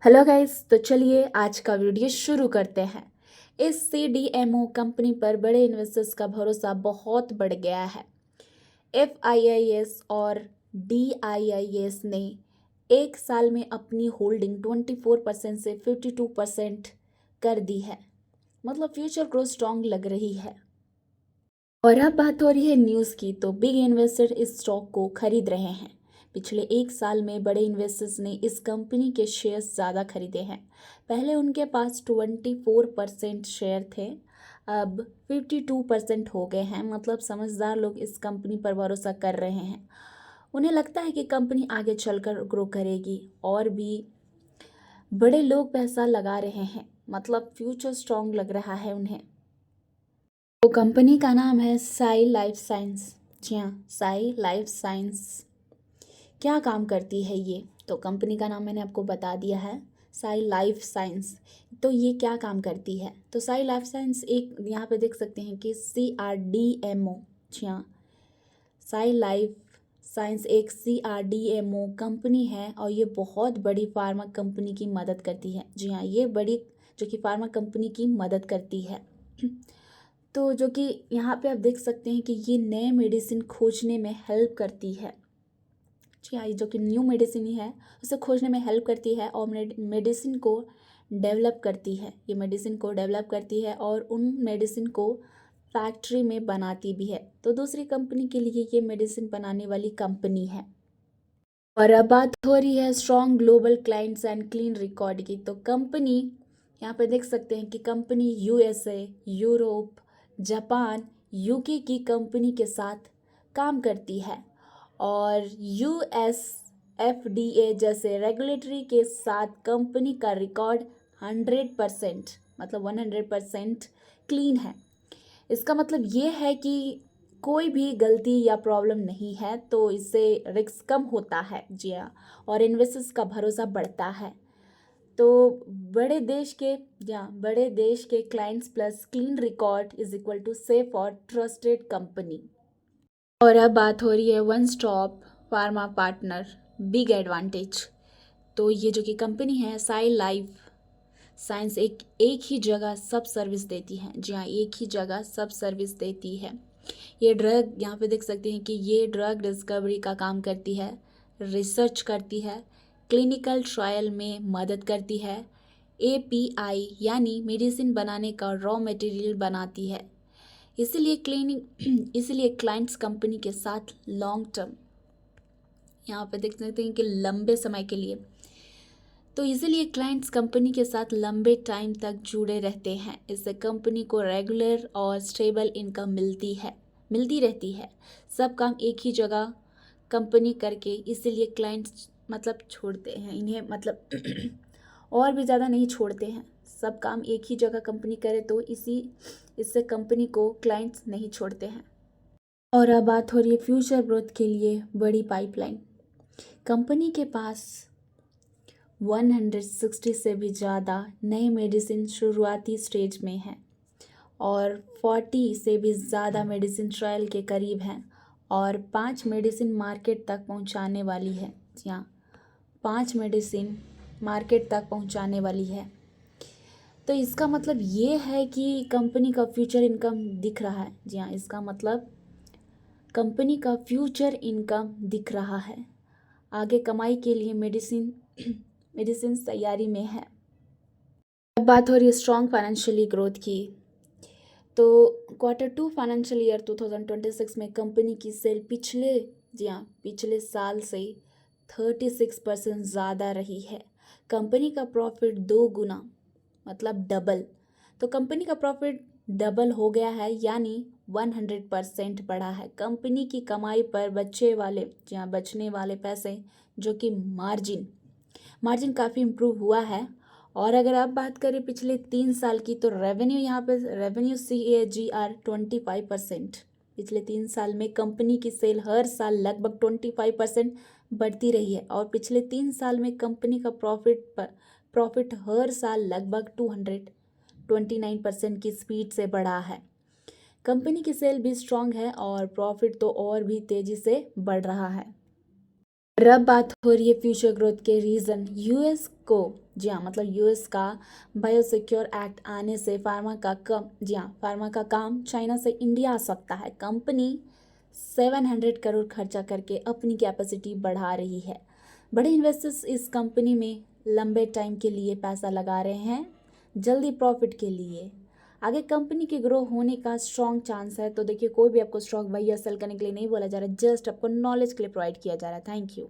Hello guys, तो चलिए आज का वीडियो शुरू करते हैं। इस CDMO कंपनी पर बड़े इन्वेस्टर्स का भरोसा बहुत बढ़ गया है। FIIS और DIIS ने एक साल में अपनी होल्डिंग 24% से 52% कर दी है। मतलब फ्यूचर ग्रोथ स्ट्रॉन्ग लग रही है। और अब बात हो रही है न्यूज़ की, तो बिग इन्वेस्टर इस स्टॉक को खरीद रहे हैं। पिछले एक साल में बड़े इन्वेस्टर्स ने इस कंपनी के शेयर्स ज़्यादा खरीदे हैं। पहले उनके पास 24% शेयर थे, अब 52% हो गए हैं। मतलब समझदार लोग इस कंपनी पर भरोसा कर रहे हैं। उन्हें लगता है कि कंपनी आगे चलकर ग्रो करेगी और भी बड़े लोग पैसा लगा रहे हैं। मतलब फ्यूचर स्ट्रॉन्ग लग रहा है उन्हें। तो कंपनी का नाम है साई लाइफ साइंस। जी हाँ, साई लाइफ साइंस। क्या काम करती है ये? तो कंपनी का नाम मैंने आपको बता दिया है, साई लाइफ साइंस। तो ये क्या काम करती है? तो साई लाइफ साइंस एक, यहाँ पे देख सकते हैं कि CRDMO। जी हाँ, साई लाइफ साइंस एक CRDMO कंपनी है और ये बहुत बड़ी फार्मा कंपनी की मदद करती है। जी हाँ, ये बड़ी जो कि फार्मा कंपनी की मदद करती है। तो जो कि यहाँ पे आप देख सकते हैं कि ये नए मेडिसिन खोजने में हेल्प करती है। जी हाँ, ये जो कि न्यू मेडिसिन ही है उसे खोजने में हेल्प करती है और मेडिसिन को डेवलप करती है। ये मेडिसिन को डेवलप करती है और उन मेडिसिन को फैक्ट्री में बनाती भी है। तो दूसरी कंपनी के लिए ये मेडिसिन बनाने वाली कंपनी है। और अब बात हो रही है strong global clients and clean record की। तो कंपनी, यहाँ पे देख सकते हैं कि company USA, Europe, Japan, UK की कंपनी के साथ काम करती है और US FDA जैसे रेगुलेटरी के साथ कंपनी का रिकॉर्ड 100%, मतलब 100% क्लीन है। इसका मतलब ये है कि कोई भी गलती या प्रॉब्लम नहीं है, तो इससे रिस्क कम होता है। जी हाँ, और इन्वेस्टर्स का भरोसा बढ़ता है। तो बड़े देश के clients plus clean record is equal to safe और ट्रस्टेड कंपनी। और अब बात हो रही है one stop pharma partner, big advantage. तो ये जो कि कंपनी है साई लाइफ साइंस एक ही जगह सब सर्विस देती है। जी हाँ, एक ही जगह सब सर्विस देती है। ये ड्रग, यहाँ पे देख सकते हैं कि ये ड्रग डिस्कवरी का काम करती है, रिसर्च करती है, क्लिनिकल ट्रायल में मदद करती है, API यानी मेडिसिन बनाने का रॉ मटेरियल बनाती है। इसीलिए क्लाइंट्स कंपनी के साथ लॉन्ग टर्म, यहाँ पे देख सकते हैं कि लंबे समय के लिए, तो इसीलिए क्लाइंट्स कंपनी के साथ लंबे टाइम तक जुड़े रहते हैं। इससे कंपनी को रेगुलर और स्टेबल इनकम मिलती रहती है। सब काम एक ही जगह कंपनी करके, इसीलिए क्लाइंट्स मतलब छोड़ते हैं इन्हें, मतलब और भी ज़्यादा नहीं छोड़ते हैं। सब काम एक ही जगह कंपनी करे तो इससे कंपनी को क्लाइंट्स नहीं छोड़ते हैं। और अब बात हो रही है फ्यूचर ग्रोथ के लिए बड़ी पाइपलाइन। कंपनी के पास 160 से भी ज़्यादा नए मेडिसिन शुरुआती स्टेज में हैं और 40 से भी ज़्यादा मेडिसिन ट्रायल के करीब हैं और 5 मेडिसिन मार्केट तक पहुंचाने वाली है। जी हाँ, 5 मेडिसिन मार्केट तक पहुंचाने वाली है। तो इसका मतलब ये है कि कंपनी का फ्यूचर इनकम दिख रहा है। जी हाँ, इसका मतलब कंपनी का फ्यूचर इनकम दिख रहा है। आगे कमाई के लिए मेडिसिन तैयारी में है। अब बात हो रही है स्ट्रॉन्ग फाइनेंशियली ग्रोथ की। तो Q2 फाइनेंशियल ईयर 2026 में कंपनी की सेल पिछले साल से 36% ज़्यादा रही है। कंपनी का प्रॉफिट 2 गुना, मतलब डबल। तो कंपनी का प्रॉफिट डबल हो गया है, यानी 100% बढ़ा है। कंपनी की कमाई पर बचने वाले पैसे, जो कि मार्जिन काफ़ी इम्प्रूव हुआ है। और अगर आप बात करें पिछले 3 साल की, तो रेवेन्यू CAGR 25%। पिछले 3 साल में कंपनी की सेल हर साल लगभग 25% बढ़ती रही है और पिछले 3 साल में कंपनी का प्रॉफिट हर साल लगभग 229% की स्पीड से बढ़ा है। कंपनी की सेल भी स्ट्रांग है और प्रॉफिट तो और भी तेज़ी से बढ़ रहा है। और अब बात हो रही है फ्यूचर ग्रोथ के रीज़न। यूएस को, जी हाँ, मतलब यूएस का बायोसिक्योर एक्ट आने से फार्मा का काम चाइना से इंडिया आ सकता है। कंपनी 700 करोड़ खर्चा करके अपनी कैपेसिटी बढ़ा रही है। बड़े इन्वेस्टर्स इस कंपनी में लंबे टाइम के लिए पैसा लगा रहे हैं, जल्दी प्रॉफिट के लिए। आगे कंपनी के ग्रो होने का स्ट्रॉन्ग चांस है। तो देखिए, कोई भी आपको स्टॉक बाई या सेल करने के लिए नहीं बोला जा रहा है, जस्ट आपको नॉलेज के लिए प्रोवाइड किया जा रहा है। Thank you.